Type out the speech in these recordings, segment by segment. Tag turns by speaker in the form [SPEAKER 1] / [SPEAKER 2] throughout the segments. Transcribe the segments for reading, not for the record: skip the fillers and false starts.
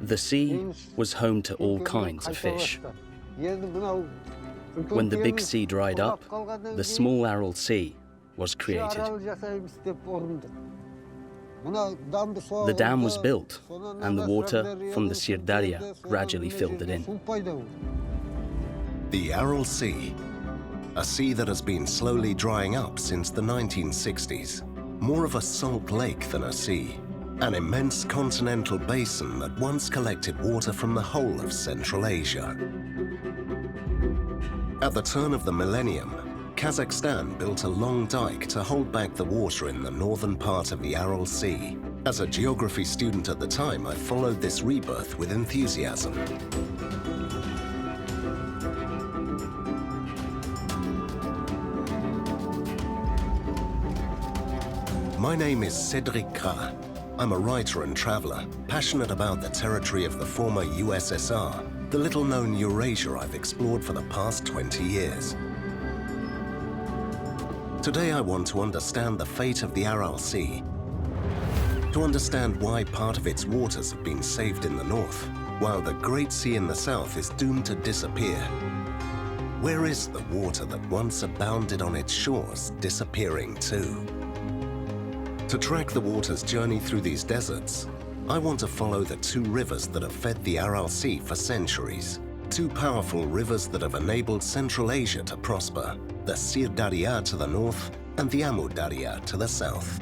[SPEAKER 1] The sea was home to all kinds of fish. When the big sea dried up, the small Aral Sea was created. The dam was built, and the water from the Syr Darya gradually filled it in.
[SPEAKER 2] The Aral Sea, a sea that has been slowly drying up since the 1960s, more of a salt lake than a sea, an immense continental basin that once collected water from the whole of Central Asia. At the turn of the millennium, Kazakhstan built a long dike to hold back the water in the northern part of the Aral Sea. As a geography student at the time, I followed this rebirth with enthusiasm. My name is Cédric Gras. I'm a writer and traveler, passionate about the territory of the former USSR, the little-known Eurasia I've explored for the past 20 years. Today I want to understand the fate of the Aral Sea, to understand why part of its waters have been saved in the north, while the Great Sea in the south is doomed to disappear. Where is the water that once abounded on its shores disappearing too? To track the water's journey through these deserts, I want to follow the two rivers that have fed the Aral Sea for centuries. Two powerful rivers that have enabled Central Asia to prosper, the Syr Darya to the north and the Amu Darya to the south.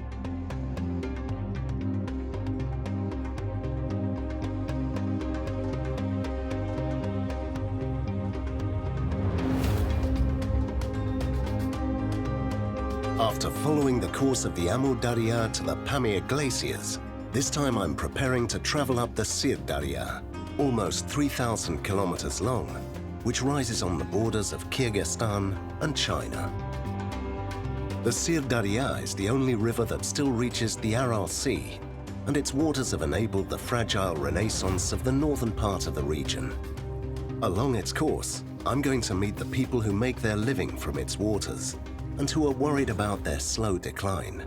[SPEAKER 2] After following the course of the Amu Darya to the Pamir glaciers, this time I'm preparing to travel up the Syr Darya, almost 3,000 kilometers long, which rises on the borders of Kyrgyzstan and China. The Syr Darya is the only river that still reaches the Aral Sea, and its waters have enabled the fragile renaissance of the northern part of the region. Along its course, I'm going to meet the people who make their living from its waters, and who are worried about their slow decline.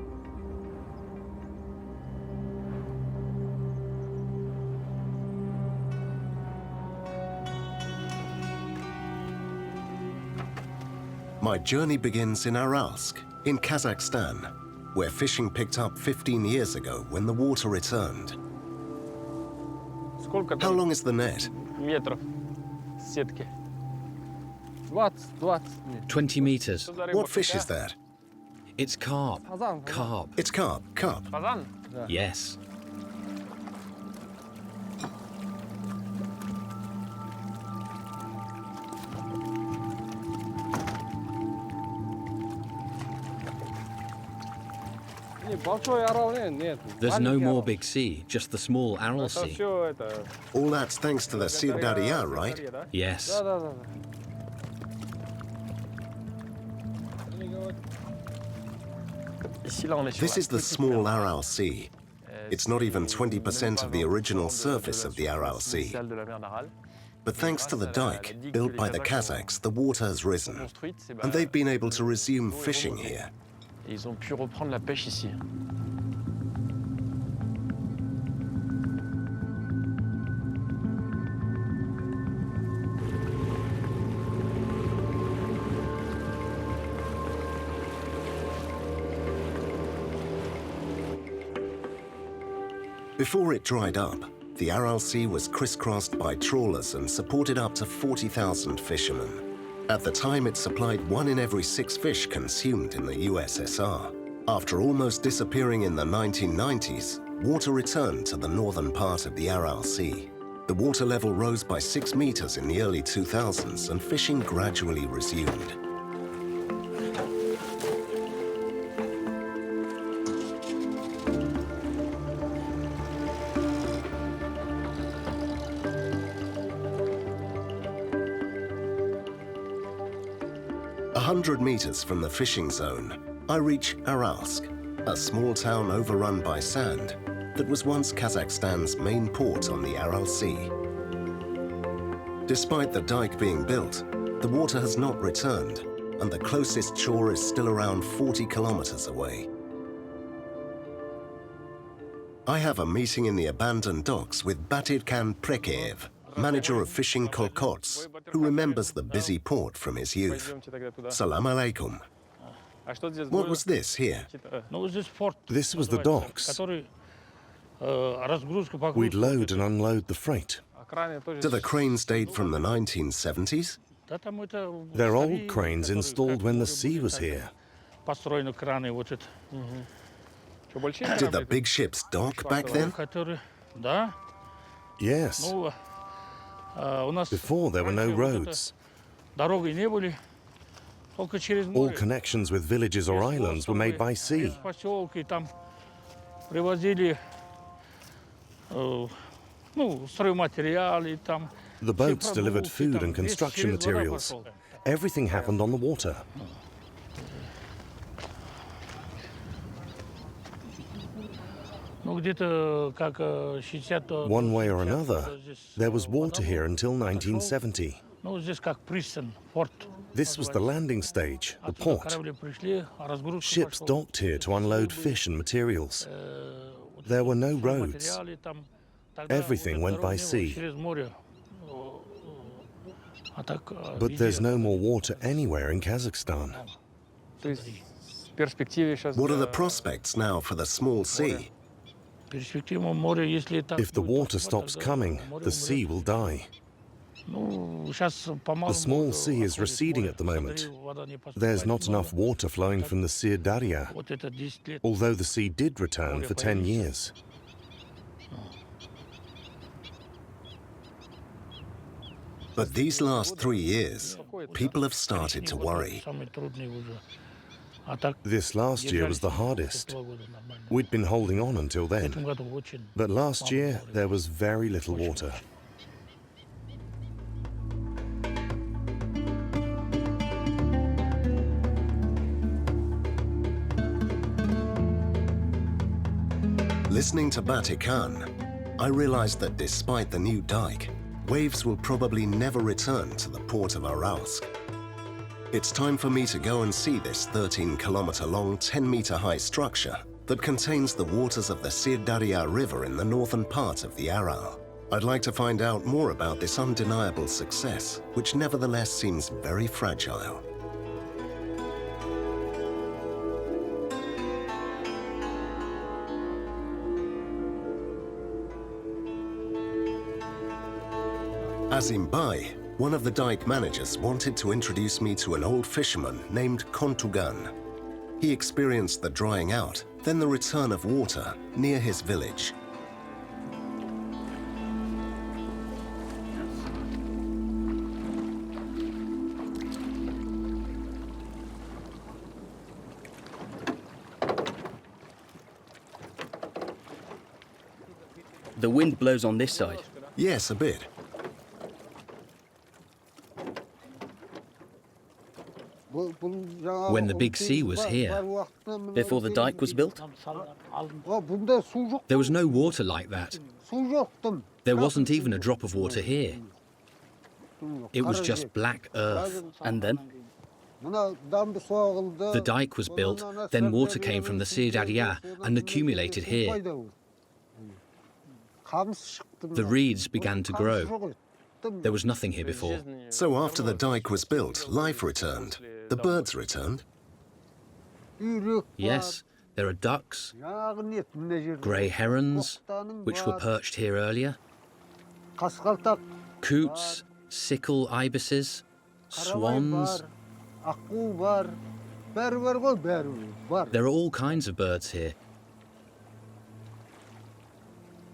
[SPEAKER 2] My journey begins in Aralsk, in Kazakhstan, where fishing picked up 15 years ago when the water returned. How long is the net?
[SPEAKER 1] 20 meters.
[SPEAKER 2] What fish is that?
[SPEAKER 1] It's carp. Carp.
[SPEAKER 2] It's carp. Carp.
[SPEAKER 1] Yes. There's no more big sea, just the small Aral Sea.
[SPEAKER 2] All that's thanks to the Syr Darya, right?
[SPEAKER 1] Yes.
[SPEAKER 2] This is the small Aral Sea. It's not even 20% of the original surface of the Aral Sea. But thanks to the dike built by the Kazakhs, the water has risen, and they've been able to resume fishing here. Before it dried up, the Aral Sea was crisscrossed by trawlers and supported up to 40,000 fishermen. At the time, it supplied 1 in every 6 fish consumed in the USSR. After almost disappearing in the 1990s, water returned to the northern part of the Aral Sea. The water level rose by 6 meters in the early 2000s and fishing gradually resumed. A 100 meters from the fishing zone, I reach Aralsk, a small town overrun by sand that was once Kazakhstan's main port on the Aral Sea. Despite the dike being built, the water has not returned, and the closest shore is still around 40 kilometers away. I have a meeting in the abandoned docks with Batirkan Prekeyev, manager of fishing Kolkots, who remembers the busy port from his youth. Salam alaikum. What was this here?
[SPEAKER 3] This was the docks. We'd load and unload the freight.
[SPEAKER 2] Do the cranes date from the 1970s?
[SPEAKER 3] They're old cranes installed when the sea was here.
[SPEAKER 2] Did the big ships dock back then?
[SPEAKER 3] Yes. Before there were no roads. All connections with villages or islands were made by sea. The boats delivered food and construction materials. Everything happened on the water. One way or another, there was water here until 1970. This was the landing stage, the port. Ships docked here to unload fish and materials. There were no roads. Everything went by sea. But there's no more water anywhere in Kazakhstan.
[SPEAKER 2] What are the prospects now for the small sea?
[SPEAKER 3] If the water stops coming, the sea will die. The small sea is receding at the moment. There's not enough water flowing from the Syr Darya, although the sea did return for 10 years.
[SPEAKER 2] But these last 3 years, people have started to worry.
[SPEAKER 3] This last year was the hardest. We'd been holding on until then. But last year, there was very little water.
[SPEAKER 2] Listening to Batirkan, I realized that despite the new dike, waves will probably never return to the port of Aralsk. It's time for me to go and see this 13-kilometer-long, 10-meter-high structure that contains the waters of the Syr Darya River in the northern part of the Aral. I'd like to find out more about this undeniable success, which nevertheless seems very fragile. Azim Bey, one of the dike managers, wanted to introduce me to an old fisherman named Kontugan. He experienced the drying out, then the return of water near his village.
[SPEAKER 1] The wind blows on this side.
[SPEAKER 2] Yes, a bit.
[SPEAKER 1] When the big sea was here, before the dike was built, there was no water like that. There wasn't even a drop of water here. It was just black earth. And then the dike was built, then water came from the Syr Darya and accumulated here. The reeds began to grow. There was nothing here before.
[SPEAKER 2] So after the dike was built, life returned. The birds returned.
[SPEAKER 1] Yes, there are ducks, grey herons, which were perched here earlier, coots, sickle ibises, swans. There are all kinds of birds here.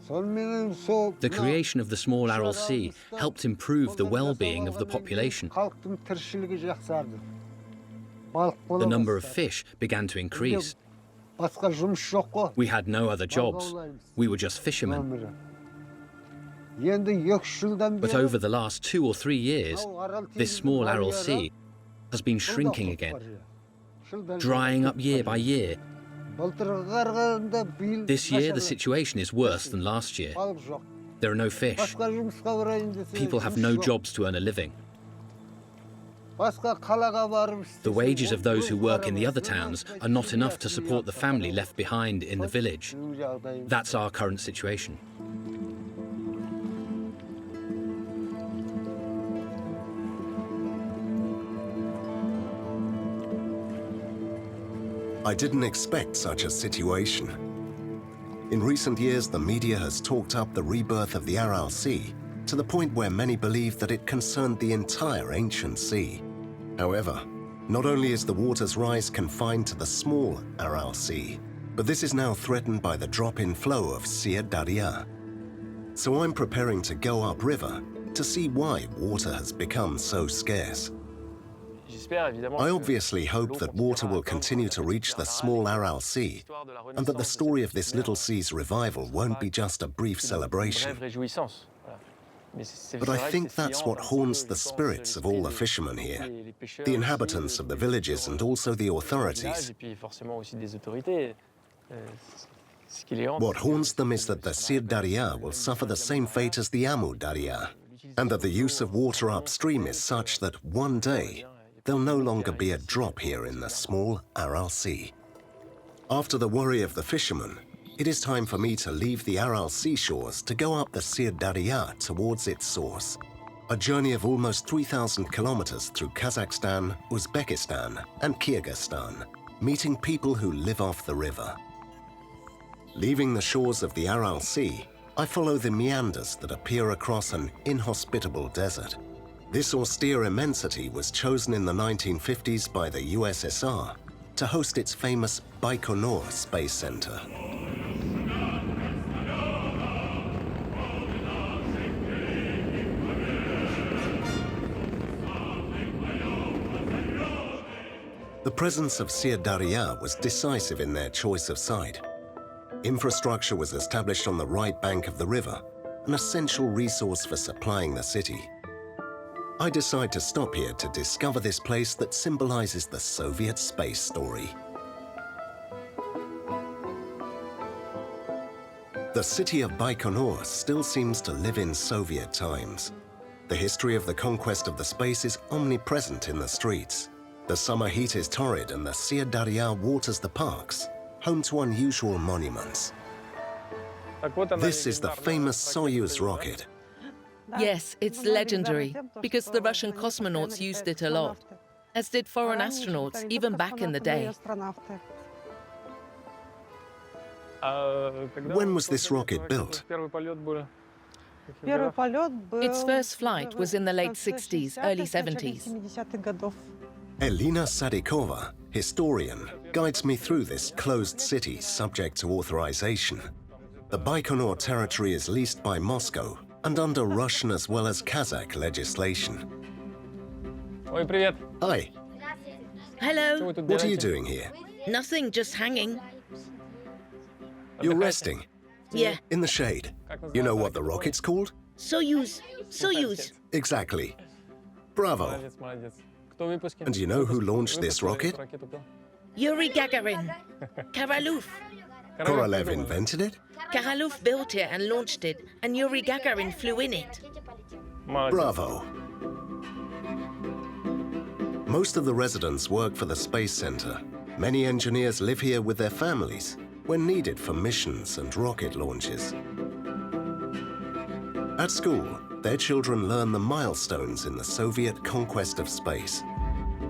[SPEAKER 1] The creation of the small Aral Sea helped improve the well-being of the population. The number of fish began to increase. We had no other jobs. We were just fishermen. But over the last 2 or 3 years, this small Aral Sea has been shrinking again, drying up year by year. This year, the situation is worse than last year. There are no fish. People have no jobs to earn a living. The wages of those who work in the other towns are not enough to support the family left behind in the village. That's our current situation.
[SPEAKER 2] I didn't expect such a situation. In recent years, the media has talked up the rebirth of the Aral Sea to the point where many believe that it concerned the entire ancient sea. However, not only is the water's rise confined to the small Aral Sea, but this is now threatened by the drop-in flow of Syr Darya. So I'm preparing to go upriver to see why water has become so scarce. I obviously hope that water will continue to reach the small Aral Sea and that the story of this little sea's revival won't be just a brief celebration. But I think that's what haunts the spirits of all the fishermen here, the inhabitants of the villages and also the authorities. What haunts them is that the Syr Darya will suffer the same fate as the Amu Darya, and that the use of water upstream is such that one day there'll no longer be a drop here in the small Aral Sea. After the worry of the fishermen, it is time for me to leave the Aral seashores to go up the Syr Darya towards its source. A journey of almost 3,000 kilometers through Kazakhstan, Uzbekistan, and Kyrgyzstan, meeting people who live off the river. Leaving the shores of the Aral Sea, I follow the meanders that appear across an inhospitable desert. This austere immensity was chosen in the 1950s by the USSR to host its famous Baikonur Space Center. The presence of Syr Darya was decisive in their choice of site. Infrastructure was established on the right bank of the river, an essential resource for supplying the city. I decide to stop here to discover this place that symbolizes the Soviet space story. The city of Baikonur still seems to live in Soviet times. The history of the conquest of the space is omnipresent in the streets. The summer heat is torrid and the Syr Darya waters the parks, home to unusual monuments. This is the famous Soyuz rocket.
[SPEAKER 4] Yes, it's legendary, because the Russian cosmonauts used it a lot, as did foreign astronauts, even back in the day.
[SPEAKER 2] When was this rocket built?
[SPEAKER 4] Its first flight was in the late 60s, early 70s.
[SPEAKER 2] Elina Sadikova, historian, guides me through this closed city subject to authorization. The Baikonur territory is leased by Moscow and under Russian as well as Kazakh legislation. Hi.
[SPEAKER 4] Hello.
[SPEAKER 2] What are you doing here?
[SPEAKER 4] Nothing, just hanging.
[SPEAKER 2] You're resting?
[SPEAKER 4] Yeah.
[SPEAKER 2] In the shade. You know what the rocket's called?
[SPEAKER 4] Soyuz. Soyuz.
[SPEAKER 2] Exactly. Bravo. And do you know who launched this rocket?
[SPEAKER 4] Yuri Gagarin. Korolev.
[SPEAKER 2] Korolev invented it?
[SPEAKER 4] Korolev built it and launched it, and Yuri Gagarin flew in it.
[SPEAKER 2] Bravo. Most of the residents work for the Space Center. Many engineers live here with their families when needed for missions and rocket launches. At school, their children learn the milestones in the Soviet conquest of space,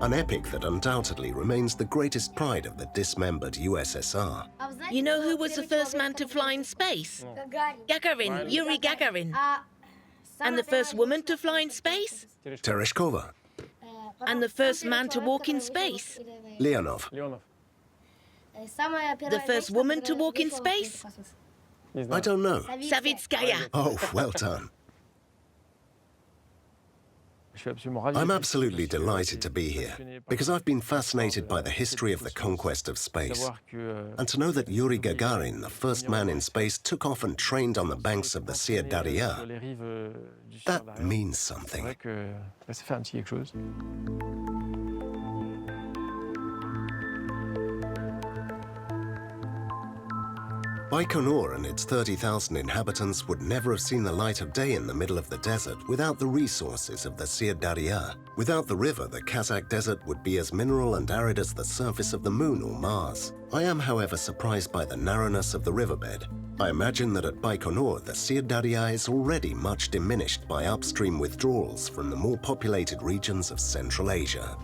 [SPEAKER 2] an epic that undoubtedly remains the greatest pride of the dismembered USSR.
[SPEAKER 4] You know who was the first man to fly in space? Gagarin, Yuri Gagarin. And the first woman to fly in space?
[SPEAKER 2] Tereshkova.
[SPEAKER 4] And the first man to walk in space?
[SPEAKER 2] Leonov.
[SPEAKER 4] The first woman to walk in space?
[SPEAKER 2] I don't know.
[SPEAKER 4] Savitskaya.
[SPEAKER 2] Oh, well done. I'm absolutely delighted to be here, because I've been fascinated by the history of the conquest of space. And to know that Yuri Gagarin, the first man in space, took off and trained on the banks of the Syr Darya, that means something. Baikonur and its 30,000 inhabitants would never have seen the light of day in the middle of the desert without the resources of the Syr Darya. Without the river, the Kazakh desert would be as mineral and arid as the surface of the Moon or Mars. I am, however, surprised by the narrowness of the riverbed. I imagine that at Baikonur, the Syr Darya is already much diminished by upstream withdrawals from the more populated regions of Central Asia.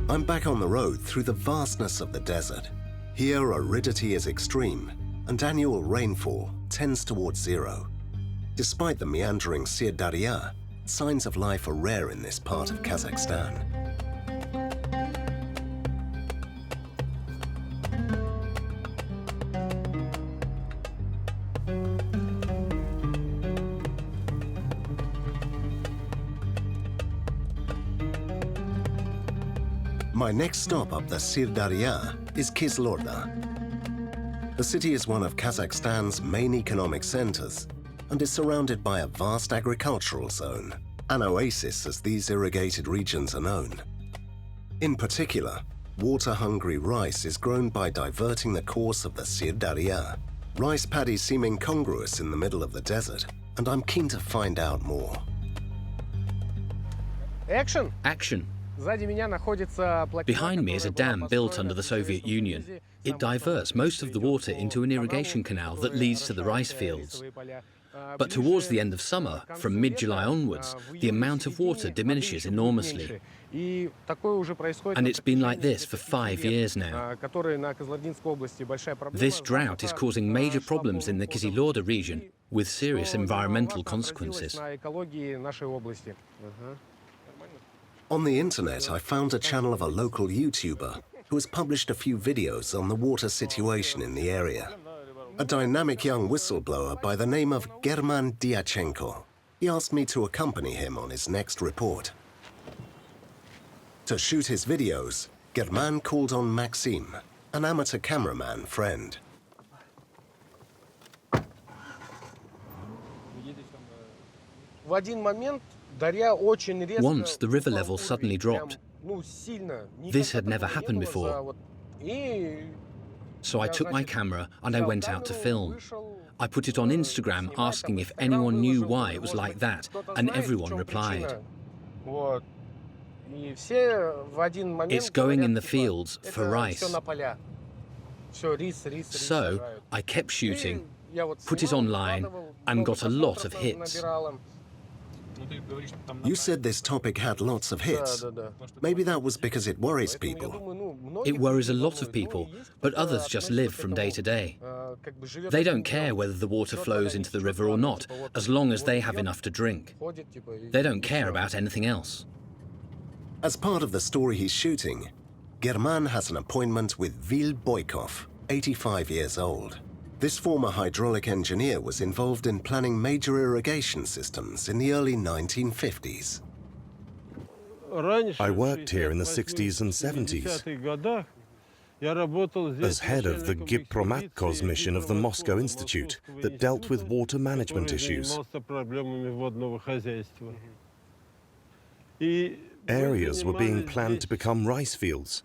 [SPEAKER 2] I'm back on the road through the vastness of the desert. Here, aridity is extreme, and annual rainfall tends towards zero. Despite the meandering Syr Darya, signs of life are rare in this part of Kazakhstan. My next stop up the Syr Darya is Kyzylorda. The city is one of Kazakhstan's main economic centers and is surrounded by a vast agricultural zone, an oasis as these irrigated regions are known. In particular, water-hungry rice is grown by diverting the course of the Syr Darya. Rice paddies seem incongruous in the middle of the desert, and I'm keen to find out more.
[SPEAKER 5] Action!
[SPEAKER 1] Action! Behind me is a dam built under the Soviet Union. It diverts most of the water into an irrigation canal that leads to the rice fields. But towards the end of summer, from mid-July onwards, the amount of water diminishes enormously. And it's been like this for 5 years now. This drought is causing major problems in the Kyzylorda region, with serious environmental consequences.
[SPEAKER 2] On the internet, I found a channel of a local YouTuber who has published a few videos on the water situation in the area. A dynamic young whistleblower by the name of German Diachenko. He asked me to accompany him on his next report. To shoot his videos, German called on Maxim, an amateur cameraman friend.
[SPEAKER 1] Once the river level suddenly dropped. This had never happened before. So I took my camera and I went out to film. I put it on Instagram asking if anyone knew why it was like that, and everyone replied. It's going in the fields for rice. So I kept shooting, put it online, and got a lot of hits.
[SPEAKER 2] You said this topic had lots of hits. Maybe that was because it worries people.
[SPEAKER 1] It worries a lot of people, but others just live from day to day. They don't care whether the water flows into the river or not, as long as they have enough to drink. They don't care about anything else.
[SPEAKER 2] As part of the story he's shooting, German has an appointment with Vil Boykov, 85 years old. This former hydraulic engineer was involved in planning major irrigation systems in the early 1950s.
[SPEAKER 3] I worked here in the 60s and 70s as head of the Gipromatkos mission of the Moscow Institute that dealt with water management issues. Areas were being planned to become rice fields.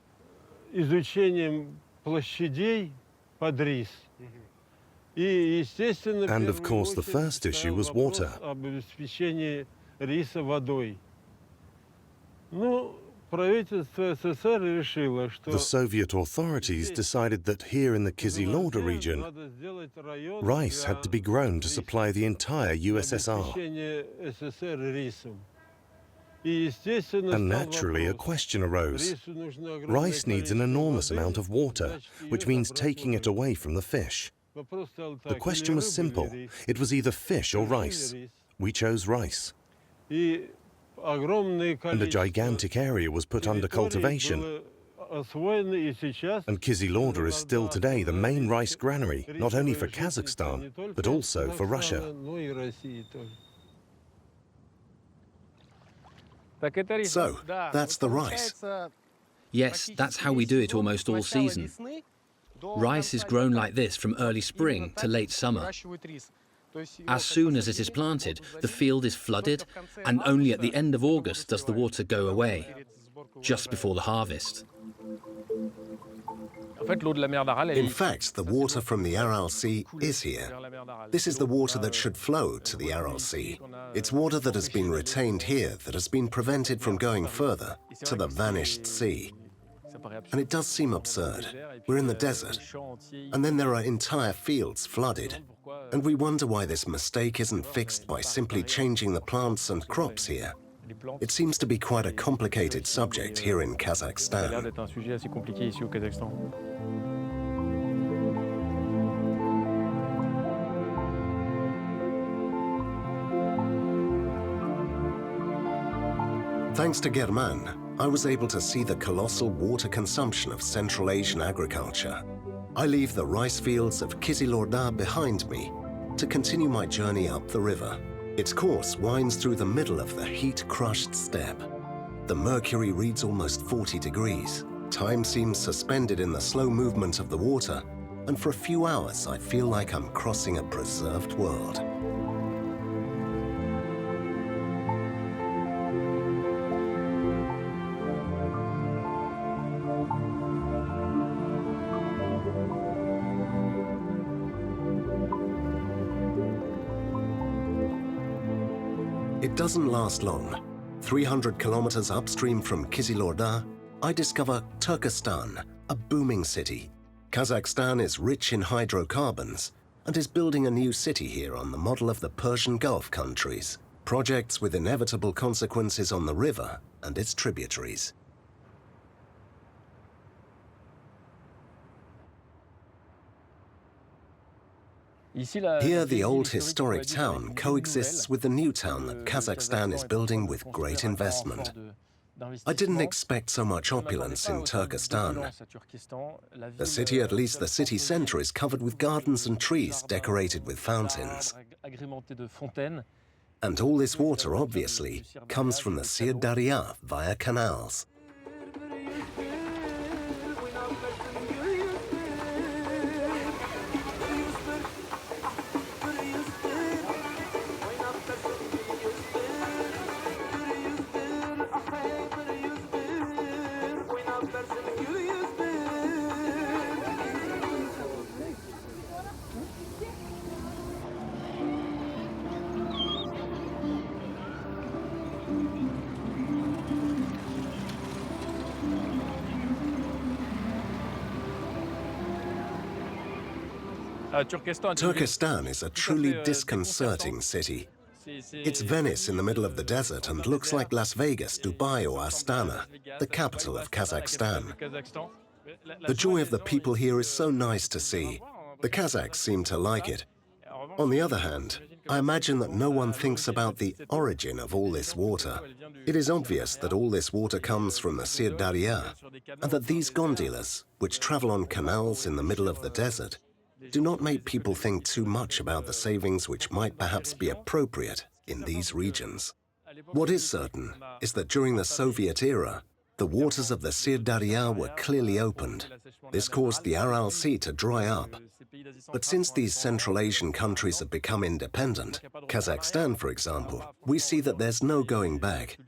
[SPEAKER 3] And of course, the first issue was water. The Soviet authorities decided that here in the Kyzylorda region, rice had to be grown to supply the entire USSR. And naturally, a question arose. Rice needs an enormous amount of water, which means taking it away from the fish. The question was simple. It was either fish or rice. We chose rice. And a gigantic area was put under cultivation. And Kyzylorda is still today the main rice granary, not only for Kazakhstan, but also for Russia.
[SPEAKER 2] So, that's the rice.
[SPEAKER 1] Yes, that's how we do it almost all season. Rice is grown like this from early spring to late summer. As soon as it is planted, the field is flooded, and only at the end of August does the water go away, just before the harvest.
[SPEAKER 2] In fact, the water from the Aral Sea is here. This is the water that should flow to the Aral Sea. It's water that has been retained here, that has been prevented from going further to the vanished sea. And it does seem absurd. We're in the desert, and then there are entire fields flooded. And we wonder why this mistake isn't fixed by simply changing the plants and crops here. It seems to be quite a complicated subject here in Kazakhstan. Thanks to German, I was able to see the colossal water consumption of Central Asian agriculture. I leave the rice fields of Kyzylorda behind me to continue my journey up the river. Its course winds through the middle of the heat-crushed steppe. The mercury reads almost 40 degrees. Time seems suspended in the slow movement of the water, and for a few hours I feel like I'm crossing a preserved world. It doesn't last long. 300 kilometers upstream from Kyzylorda, I discover Turkistan, a booming city. Kazakhstan is rich in hydrocarbons and is building a new city here on the model of the Persian Gulf countries. Projects with inevitable consequences on the river and its tributaries. Here, the old historic town coexists with the new town that Kazakhstan is building with great investment. I didn't expect so much opulence in Turkistan. The city, at least the city center, is covered with gardens and trees decorated with fountains. And all this water, obviously, comes from the Syr Darya via canals. Turkistan is a truly disconcerting city. It's Venice in the middle of the desert and looks like Las Vegas, Dubai or Astana, the capital of Kazakhstan. The joy of the people here is so nice to see. The Kazakhs seem to like it. On the other hand, I imagine that no one thinks about the origin of all this water. It is obvious that all this water comes from the Syr Darya, and that these gondolas, which travel on canals in the middle of the desert, do not make people think too much about the savings which might perhaps be appropriate in these regions. What is certain is that during the Soviet era, the waters of the Syr Darya were clearly opened. This caused the Aral Sea to dry up. But since these Central Asian countries have become independent, Kazakhstan, for example, we see that there's no going back.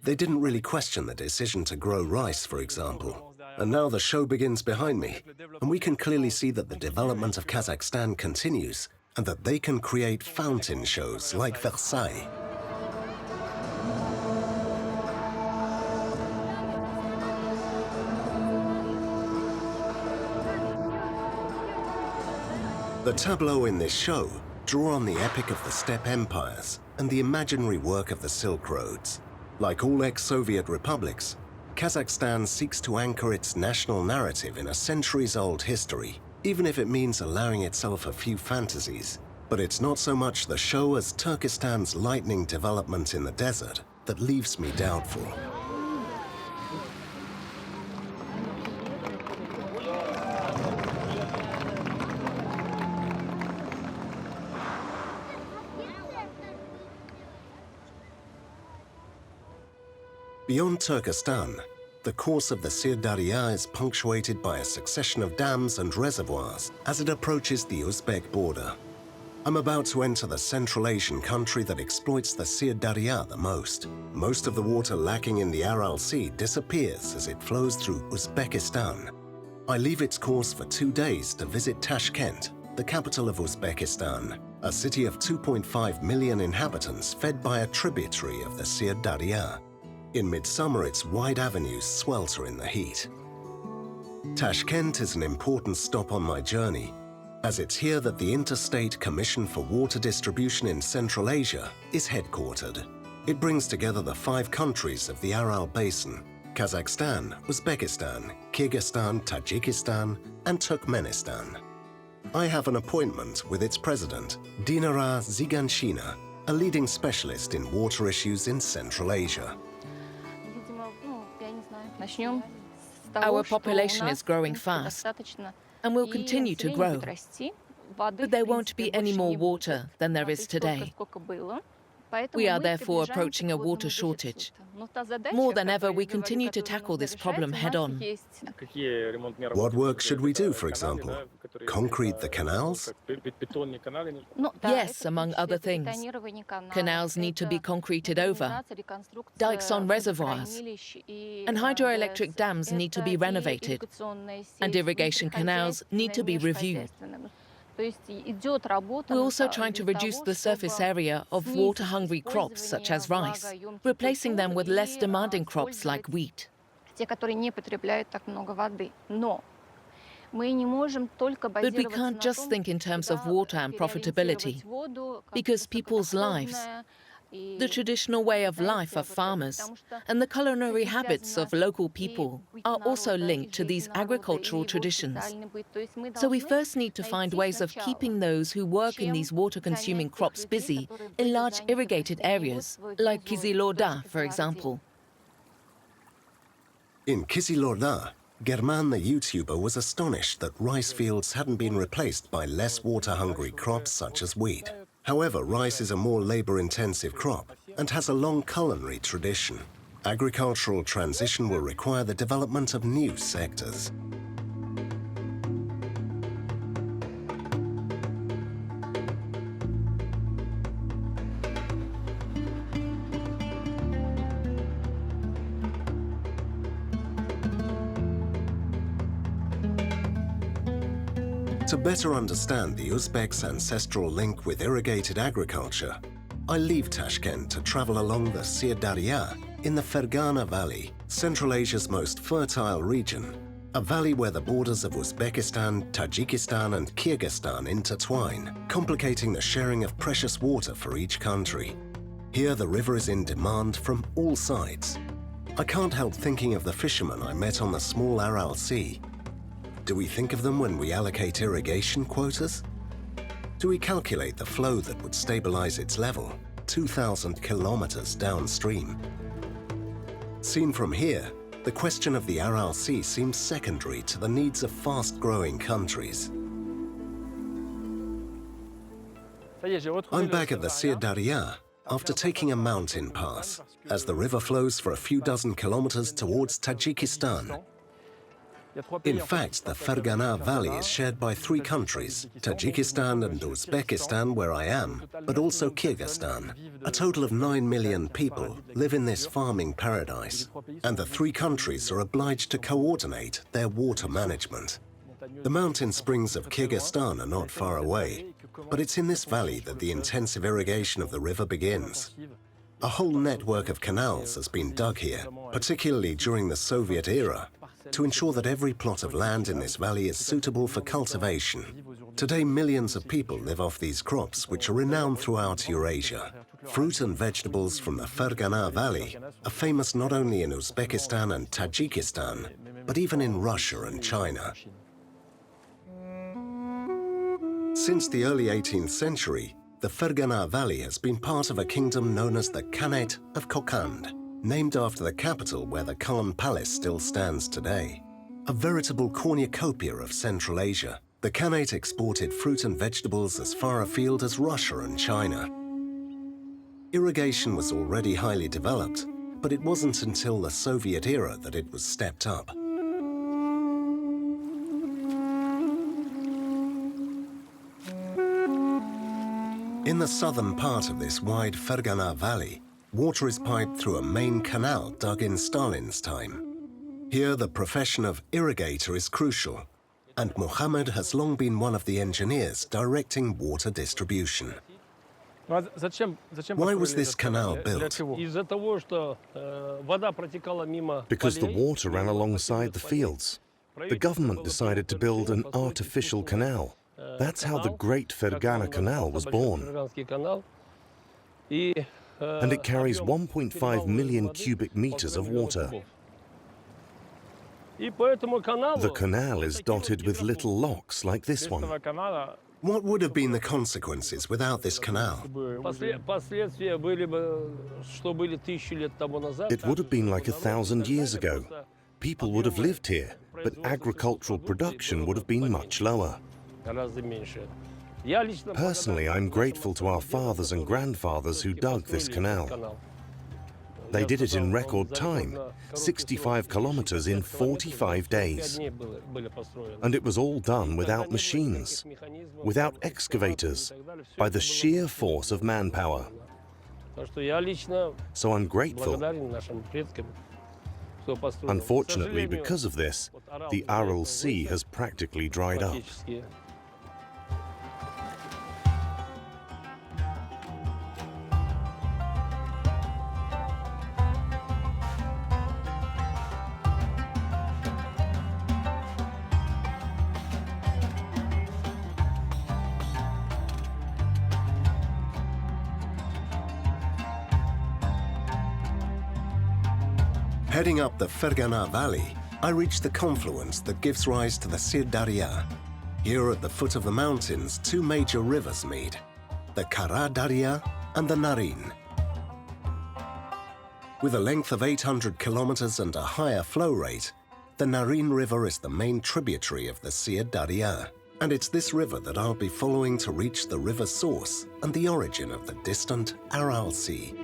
[SPEAKER 2] They didn't really question the decision to grow rice, for example. And now the show begins behind me, and we can clearly see that the development of Kazakhstan continues, and that they can create fountain shows like Versailles. The tableaux in this show draw on the epic of the steppe empires and the imaginary work of the Silk Roads. Like all ex-Soviet republics, Kazakhstan seeks to anchor its national narrative in a centuries-old history, even if it means allowing itself a few fantasies. But it's not so much the show as Turkistan's lightning development in the desert that leaves me doubtful. Beyond Turkistan, the course of the Syr Darya is punctuated by a succession of dams and reservoirs as it approaches the Uzbek border. I'm about to enter the Central Asian country that exploits the Syr Darya the most. Most of the water lacking in the Aral Sea disappears as it flows through Uzbekistan. I leave its course for 2 days to visit Tashkent, the capital of Uzbekistan, a city of 2.5 million inhabitants fed by a tributary of the Syr Darya. In midsummer, its wide avenues swelter in the heat. Tashkent is an important stop on my journey, as it's here that the Interstate Commission for Water Distribution in Central Asia is headquartered. It brings together the 5 countries of the Aral Basin: Kazakhstan, Uzbekistan, Kyrgyzstan, Tajikistan, and Turkmenistan. I have an appointment with its president, Dinara Ziganshina, a leading specialist in water issues in Central Asia.
[SPEAKER 4] Our population is growing fast and will continue to grow, but there won't be any more water than there is today. We are therefore approaching a water shortage. More than ever, we continue to tackle this problem head-on.
[SPEAKER 2] What work should we do, for example? Concrete the canals?
[SPEAKER 4] Yes, among other things. Canals need to be concreted over, dikes on reservoirs, and hydroelectric dams need to be renovated, and irrigation canals need to be reviewed. We're also trying to reduce the surface area of water-hungry crops such as rice, replacing them with less demanding crops like wheat. But we can't just think in terms of water and profitability, because people's lives, the traditional way of life of farmers, and the culinary habits of local people are also linked to these agricultural traditions. So we first need to find ways of keeping those who work in these water-consuming crops busy in large irrigated areas, like Kyzylorda, for example.
[SPEAKER 2] In Kyzylorda, German the YouTuber was astonished that rice fields hadn't been replaced by less water-hungry crops such as wheat. However, rice is a more labor-intensive crop and has a long culinary tradition. Agricultural transition will require the development of new sectors. To better understand the Uzbeks' ancestral link with irrigated agriculture, I leave Tashkent to travel along the Syr Darya in the Ferghana Valley, Central Asia's most fertile region, a valley where the borders of Uzbekistan, Tajikistan, and Kyrgyzstan intertwine, complicating the sharing of precious water for each country. Here, the river is in demand from all sides. I can't help thinking of the fishermen I met on the small Aral Sea. Do we think of them when we allocate irrigation quotas? Do we calculate the flow that would stabilize its level 2,000 kilometers downstream? Seen from here, the question of the Aral Sea seems secondary to the needs of fast-growing countries. I'm back at the Syr Darya after taking a mountain pass, as the river flows for a few dozen kilometers towards Tajikistan. In fact, the Ferghana Valley is shared by 3 countries, Tajikistan and Uzbekistan, where I am, but also Kyrgyzstan. A total of 9 million people live in this farming paradise, and the 3 countries are obliged to coordinate their water management. The mountain springs of Kyrgyzstan are not far away, but it's in this valley that the intensive irrigation of the river begins. A whole network of canals has been dug here, particularly during the Soviet era, to ensure that every plot of land in this valley is suitable for cultivation. Today, millions of people live off these crops, which are renowned throughout Eurasia. Fruit and vegetables from the Ferghana Valley are famous not only in Uzbekistan and Tajikistan, but even in Russia and China. Since the early 18th century, the Ferghana Valley has been part of a kingdom known as the Khanate of Kokand, named after the capital where the Khan Palace still stands today. A veritable cornucopia of Central Asia, the Khanate exported fruit and vegetables as far afield as Russia and China. Irrigation was already highly developed, but it wasn't until the Soviet era that it was stepped up. In the southern part of this wide Ferghana Valley, water is piped through a main canal dug in Stalin's time. Here, the profession of irrigator is crucial, and Mohammed has long been one of the engineers directing water distribution. Why was this canal built?
[SPEAKER 3] Because the water ran alongside the fields. The government decided to build an artificial canal. That's how the Great Ferghana Canal was born. And it carries 1.5 million cubic meters of water. The canal is dotted with little locks like this one.
[SPEAKER 2] What would have been the consequences without this canal?
[SPEAKER 3] It would have been like 1,000 years ago. People would have lived here, but agricultural production would have been much lower. Personally, I'm grateful to our fathers and grandfathers who dug this canal. They did it in record time, 65 kilometers in 45 days. And it was all done without machines, without excavators, by the sheer force of manpower. So I'm grateful. Unfortunately, because of this, the Aral Sea has practically dried up.
[SPEAKER 2] Heading up the Ferghana Valley, I reach the confluence that gives rise to the Syr Darya. Here at the foot of the mountains, two major rivers meet, the Darya and the Narin. With a length of 800 kilometers and a higher flow rate, the Narin River is the main tributary of the Syr Darya. And it's this river that I'll be following to reach the river's source and the origin of the distant Aral Sea.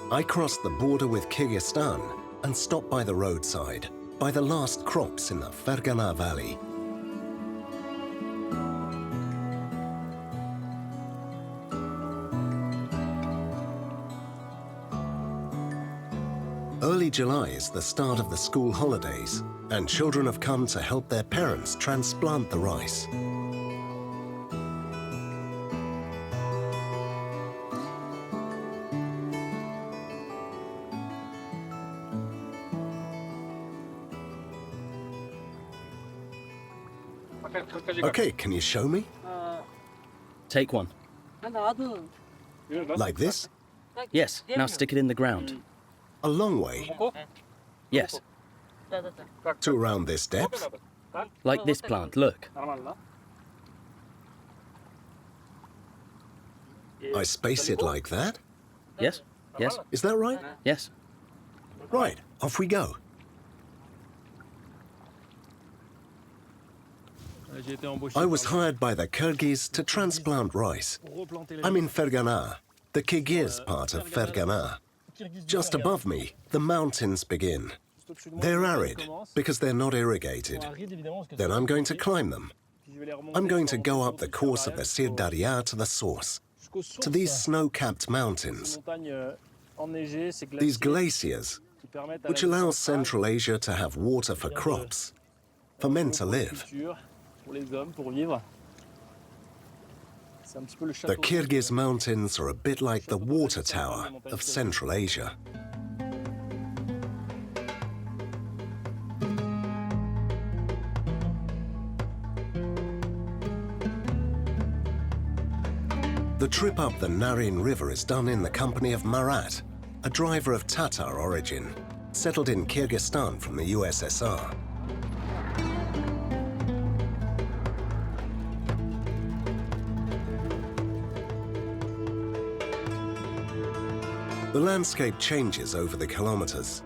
[SPEAKER 2] I crossed the border with Kyrgyzstan and stopped by the roadside, by the last crops in the Ferghana Valley. Early July is the start of the school holidays, and children have come to help their parents transplant the rice. Okay, can you show me?
[SPEAKER 5] Take one.
[SPEAKER 2] Like this?
[SPEAKER 5] Yes, now stick it in the ground.
[SPEAKER 2] A long way?
[SPEAKER 5] Yes,
[SPEAKER 2] To around this depth?
[SPEAKER 5] like this plant, look.
[SPEAKER 2] I space it like that?
[SPEAKER 5] Yes, yes,
[SPEAKER 2] Is that right?
[SPEAKER 5] yes.
[SPEAKER 2] Right, off we go. I was hired by the Kyrgyz to transplant rice. I'm in Fergana, the Kyrgyz part of Fergana. Just above me, the mountains begin. They're arid because they're not irrigated. Then I'm going to climb them. I'm going to go up the course of the Syr Darya to the source, to these snow-capped mountains, these glaciers, which allow Central Asia to have water for crops, for men to live. The Kyrgyz mountains are a bit like the water tower of Central Asia. The trip up the Narin River is done in the company of Marat, a driver of Tatar origin, settled in Kyrgyzstan from the USSR. The landscape changes over the kilometers.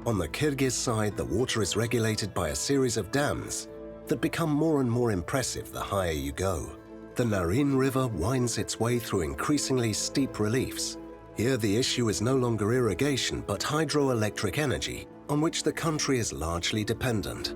[SPEAKER 2] On the Kyrgyz side, the water is regulated by a series of dams that become more and more impressive the higher you go. The Narin River winds its way through increasingly steep reliefs. Here, the issue is no longer irrigation, but hydroelectric energy, on which the country is largely dependent.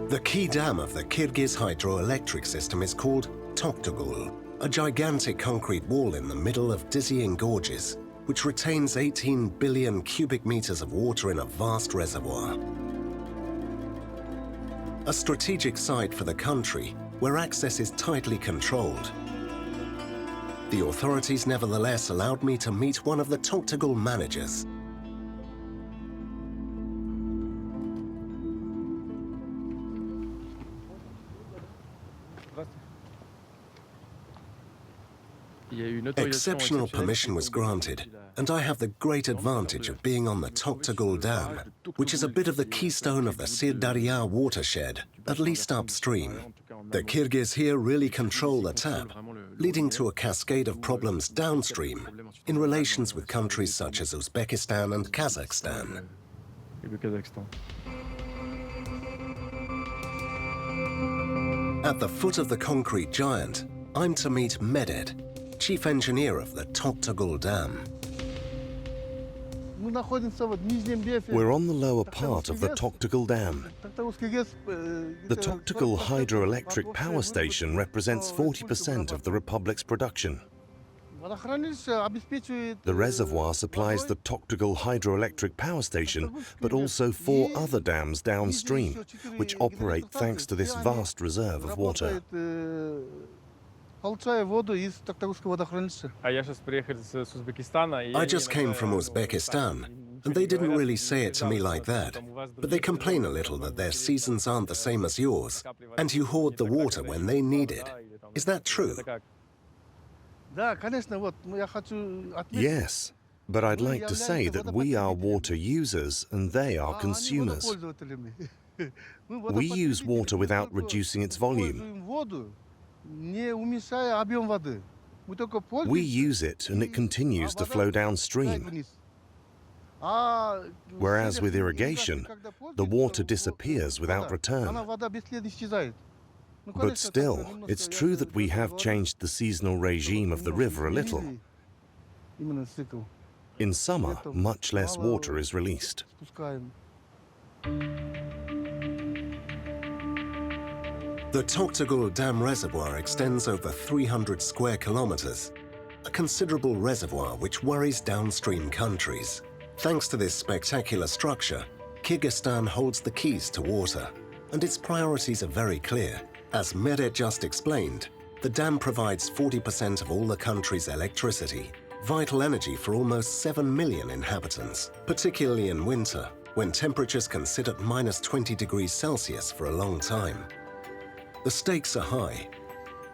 [SPEAKER 2] The key dam of the Kyrgyz hydroelectric system is called Toktogul, a gigantic concrete wall in the middle of dizzying gorges, which retains 18 billion cubic meters of water in a vast reservoir. A strategic site for the country where access is tightly controlled. The authorities nevertheless allowed me to meet one of the Toktogul managers. Exceptional permission was granted, and I have the great advantage of being on the Toktogul Dam, which is a bit of the keystone of the Syr Darya watershed, at least upstream. The Kyrgyz here really control the tap, leading to a cascade of problems downstream in relations with countries such as Uzbekistan and Kazakhstan. At the foot of the concrete giant, I'm to meet Medet, chief engineer of the Toktogul Dam.
[SPEAKER 3] We're on the lower part of the Toktogul Dam. The Toktogul hydroelectric power station represents 40% of the Republic's production. The reservoir supplies the Toktogul hydroelectric power station, but also 4 other dams downstream, which operate thanks to this vast reserve of water.
[SPEAKER 2] I just came from Uzbekistan, and they didn't really say it to me like that. But they complain a little that their seasons aren't the same as yours, and you hoard the water when they need it. Is that true?
[SPEAKER 3] Yes, but I'd like to say that we are water users and they are consumers. We use water without reducing its volume. We use it and it continues to flow downstream. Whereas with irrigation, the water disappears without return. But still, it's true that we have changed the seasonal regime of the river a little. In summer, much less water is released.
[SPEAKER 2] The Toktogul Dam reservoir extends over 300 square kilometers, a considerable reservoir which worries downstream countries. Thanks to this spectacular structure, Kyrgyzstan holds the keys to water, and its priorities are very clear. As Medet just explained, the dam provides 40% of all the country's electricity, vital energy for almost 7 million inhabitants, particularly in winter, when temperatures can sit at minus 20 degrees Celsius for a long time. The stakes are high.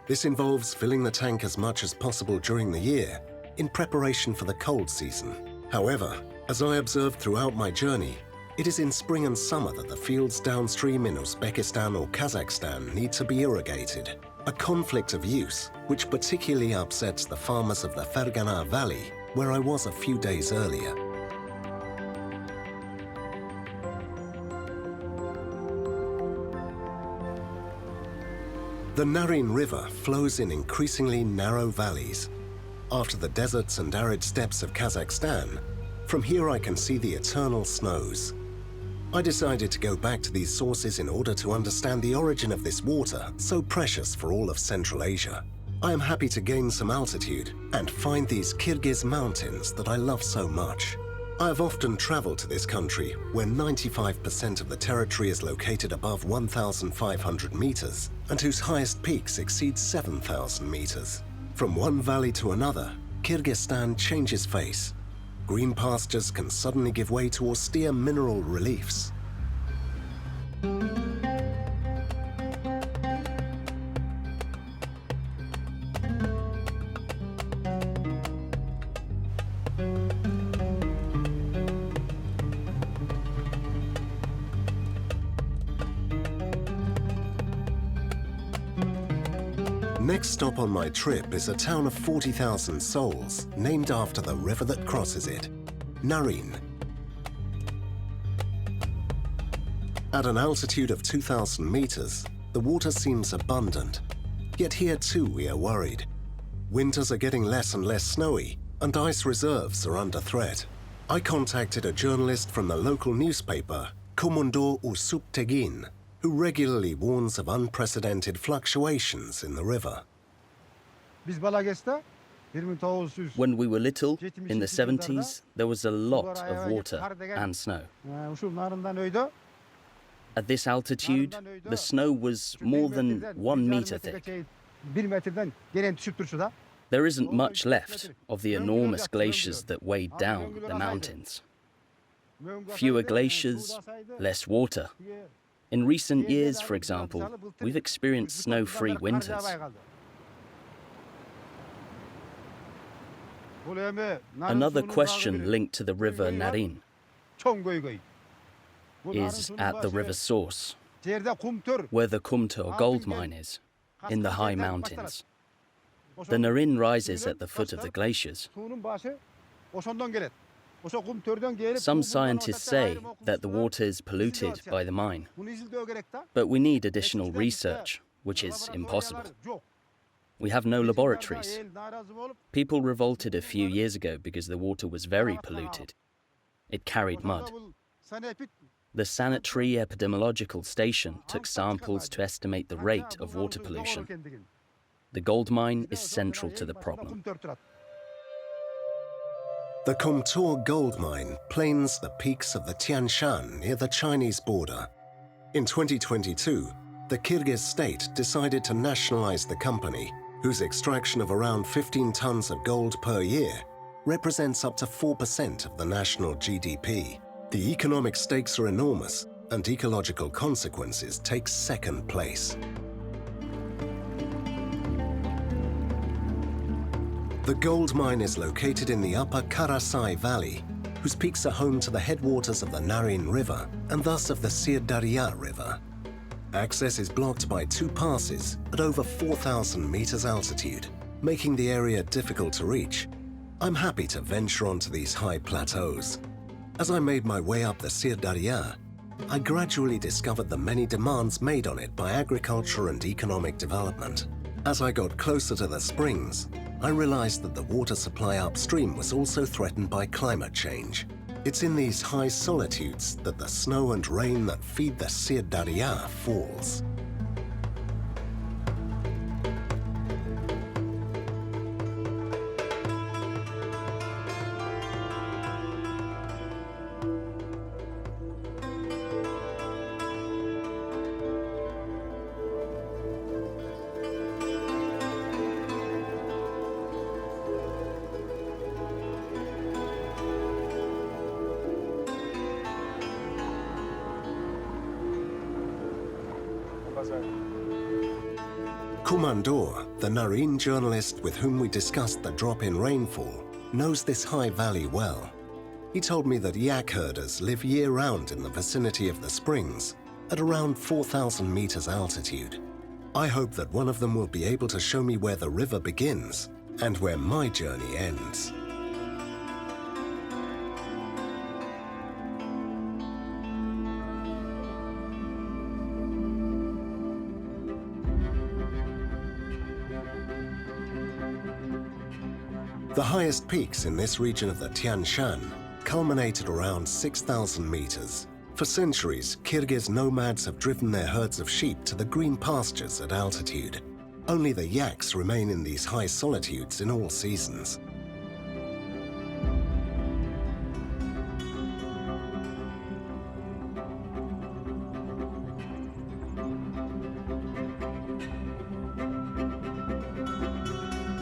[SPEAKER 2] This involves filling the tank as much as possible during the year in preparation for the cold season. However, as I observed throughout my journey, it is in spring and summer that the fields downstream in Uzbekistan or Kazakhstan need to be irrigated, a conflict of use which particularly upsets the farmers of the Ferghana Valley, where I was a few days earlier. The Narin River flows in increasingly narrow valleys. After the deserts and arid steppes of Kazakhstan, from here I can see the eternal snows. I decided to go back to these sources in order to understand the origin of this water, so precious for all of Central Asia. I am happy to gain some altitude and find these Kyrgyz mountains that I love so much. I have often traveled to this country, where 95% of the territory is located above 1,500 meters, and whose highest peaks exceed 7,000 meters. From one valley to another, Kyrgyzstan changes face. Green pastures can suddenly give way to austere mineral reliefs. Next stop on my trip is a town of 40,000 souls, named after the river that crosses it, Narin. At an altitude of 2,000 meters, the water seems abundant. Yet here too we are worried. Winters are getting less and less snowy, and ice reserves are under threat. I contacted a journalist from the local newspaper, Komando Usuptegin, who regularly warns of unprecedented fluctuations in the river.
[SPEAKER 5] When we were little, in the 70s, there was a lot of water and snow. At this altitude, the snow was more than 1 meter thick. There isn't much left of the enormous glaciers that weighed down the mountains. Fewer glaciers, less water. In recent years, for example, we've experienced snow-free winters. Another question linked to the river Narin is at the river's source, where the Kumtor gold mine is, in the high mountains. The Narin rises at the foot of the glaciers. Some scientists say that the water is polluted by the mine, but we need additional research, which is impossible. We have no laboratories. People revolted a few years ago because the water was very polluted. It carried mud. The Sanitary Epidemiological Station took samples to estimate the rate of water pollution. The gold mine is central to the problem.
[SPEAKER 2] The Kumtor gold mine plains the peaks of the Tian Shan near the Chinese border. In 2022, the Kyrgyz state decided to nationalize the company, whose extraction of around 15 tons of gold per year represents up to 4% of the national GDP. The economic stakes are enormous, and ecological consequences take second place. The gold mine is located in the upper Aral Sea Valley, whose peaks are home to the headwaters of the Narin River and thus of the Syr Darya River. Access is blocked by 2 passes at over 4,000 meters altitude, making the area difficult to reach. I'm happy to venture onto these high plateaus. As I made my way up the Syr Darya, I gradually discovered the many demands made on it by agriculture and economic development. As I got closer to the springs, I realized that the water supply upstream was also threatened by climate change. It's in these high solitudes that the snow and rain that feed the Syr Darya falls. Komandor, the Narin journalist with whom we discussed the drop in rainfall, knows this high valley well. He told me that yak herders live year-round in the vicinity of the springs, at around 4,000 meters altitude. I hope that one of them will be able to show me where the river begins and where my journey ends. The highest peaks in this region of the Tian Shan culminate at around 6,000 meters. For centuries, Kyrgyz nomads have driven their herds of sheep to the green pastures at altitude. Only the yaks remain in these high solitudes in all seasons.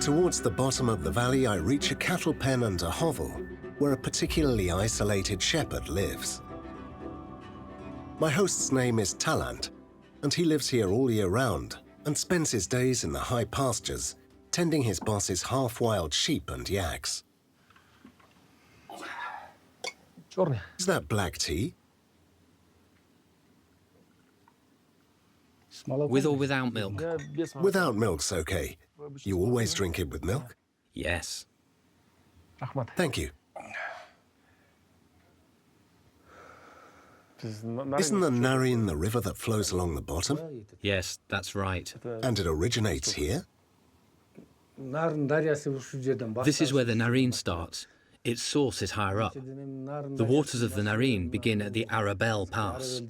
[SPEAKER 2] Towards the bottom of the valley, I reach a cattle pen and a hovel, where a particularly isolated shepherd lives. My host's name is Talant, and he lives here all year round and spends his days in the high pastures, tending his boss's half-wild sheep and yaks. Is that black tea?
[SPEAKER 1] With or without milk?
[SPEAKER 2] Without milk's okay. You always drink it with milk?
[SPEAKER 1] Yes.
[SPEAKER 2] Thank you. Isn't the Narin the river that flows along the bottom?
[SPEAKER 1] Yes, that's right.
[SPEAKER 2] And it originates here?
[SPEAKER 1] This is where the Naryn starts. Its source is higher up. The waters of the Naryn begin at the Arabel Pass.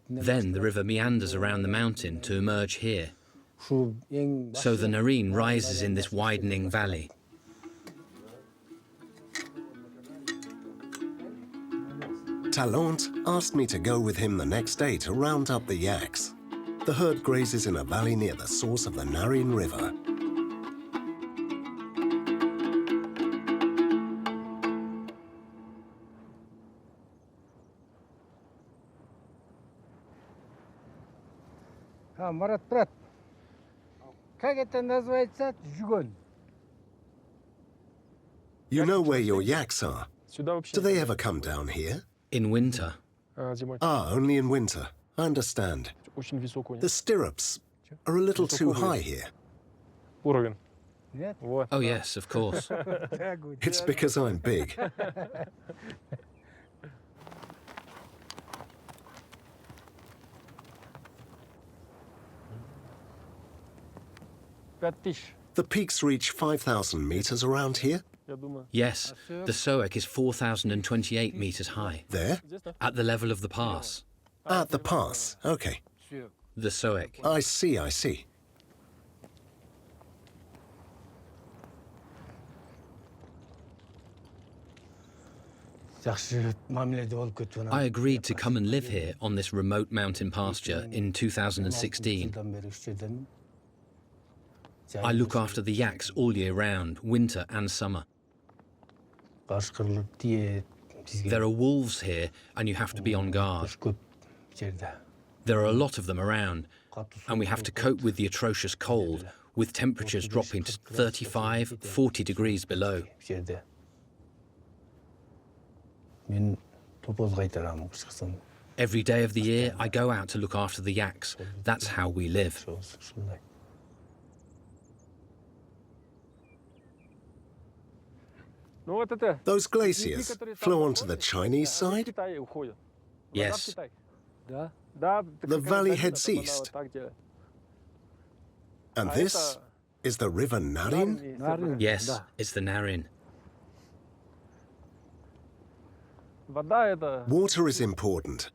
[SPEAKER 1] Then the river meanders around the mountain to emerge here. So the Naryn rises in this widening valley.
[SPEAKER 2] Talent asked me to go with him the next day to round up the yaks. The herd grazes in a valley near the source of the Naryn River. You know where your yaks are? Do they ever come down here?
[SPEAKER 1] In winter.
[SPEAKER 2] Ah, only in winter. I understand. The stirrups are a little too high here.
[SPEAKER 1] Oh yes, of course.
[SPEAKER 2] It's because I'm big. The peaks reach 5,000 meters around here.
[SPEAKER 1] Yes, the Soek is 4,028 meters high.
[SPEAKER 2] There?
[SPEAKER 1] At the level of the pass.
[SPEAKER 2] At the pass. Okay.
[SPEAKER 1] The Soek.
[SPEAKER 2] I see, I see.
[SPEAKER 1] I agreed to come and live here on this remote mountain pasture in 2016. I look after the yaks all year round, winter and summer. There are wolves here and you have to be on guard. There are a lot of them around and we have to cope with the atrocious cold, with temperatures dropping to 35, 40 degrees below. Every day of the year, I go out to look after the yaks. That's how we live.
[SPEAKER 2] Those glaciers flow onto the Chinese side?
[SPEAKER 1] Yes.
[SPEAKER 2] The valley heads east. And this is the river Naryn?
[SPEAKER 1] Yes, it's the Naryn.
[SPEAKER 2] Water is important.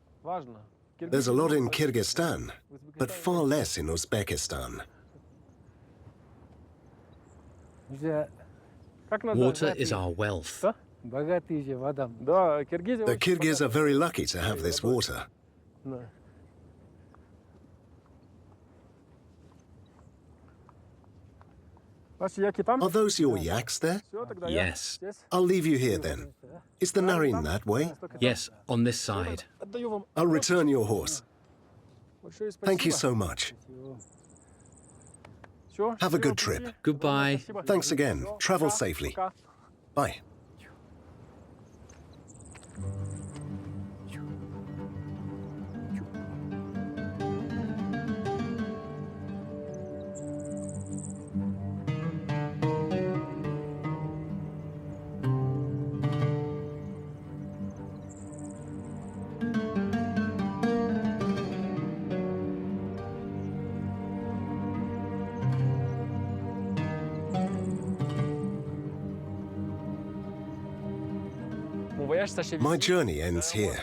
[SPEAKER 2] There's a lot in Kyrgyzstan, but far less in Uzbekistan.
[SPEAKER 1] Water is our wealth.
[SPEAKER 2] The Kyrgyz are very lucky to have this water. Are those your yaks there?
[SPEAKER 1] Yes.
[SPEAKER 2] I'll leave you here then. Is the Naryn that way?
[SPEAKER 1] Yes, on this side.
[SPEAKER 2] I'll return your horse. Thank you so much. Have a good trip.
[SPEAKER 1] Goodbye.
[SPEAKER 2] Thanks again. Travel safely. Bye. My journey ends here.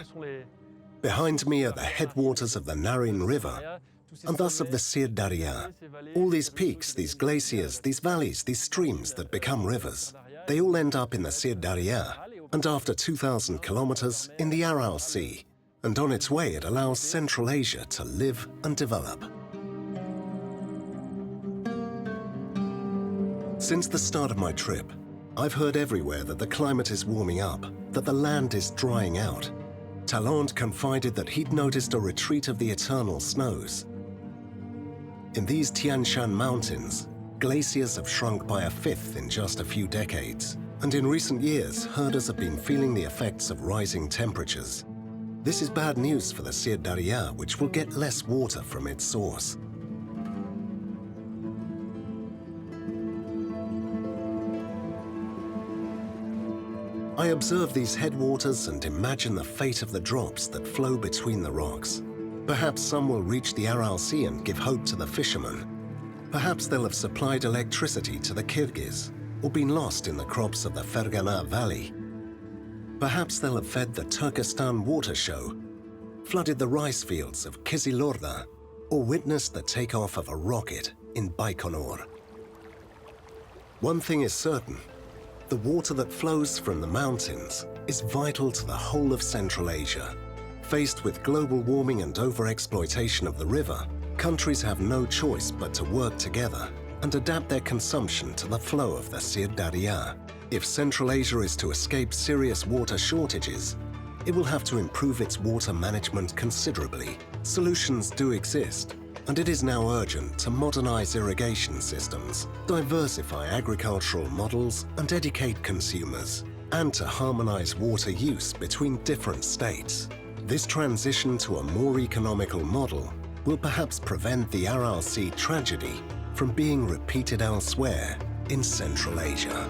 [SPEAKER 2] Behind me are the headwaters of the Naryn River, and thus of the Syr Darya. All these peaks, these glaciers, these valleys, these streams that become rivers, they all end up in the Syr Darya, and after 2,000 kilometers, in the Aral Sea. And on its way, it allows Central Asia to live and develop. Since the start of my trip, I've heard everywhere that the climate is warming up, that the land is drying out. Talent confided that he'd noticed a retreat of the eternal snows. In these Tian Shan mountains, glaciers have shrunk by a fifth in just a few decades. And in recent years, herders have been feeling the effects of rising temperatures. This is bad news for the Syr Darya, which will get less water from its source. I observe these headwaters and imagine the fate of the drops that flow between the rocks. Perhaps some will reach the Aral Sea and give hope to the fishermen. Perhaps they'll have supplied electricity to the Kyrgyz or been lost in the crops of the Ferghana Valley. Perhaps they'll have fed the Turkistan water show, flooded the rice fields of Kyzylorda, or witnessed the takeoff of a rocket in Baikonur. One thing is certain, the water that flows from the mountains is vital to the whole of Central Asia. Faced with global warming and overexploitation of the river, countries have no choice but to work together and adapt their consumption to the flow of the Syr Darya. If Central Asia is to escape serious water shortages, it will have to improve its water management considerably. Solutions do exist, and it is now urgent to modernize irrigation systems, diversify agricultural models and educate consumers, and to harmonize water use between different states. This transition to a more economical model will perhaps prevent the Aral Sea tragedy from being repeated elsewhere in Central Asia.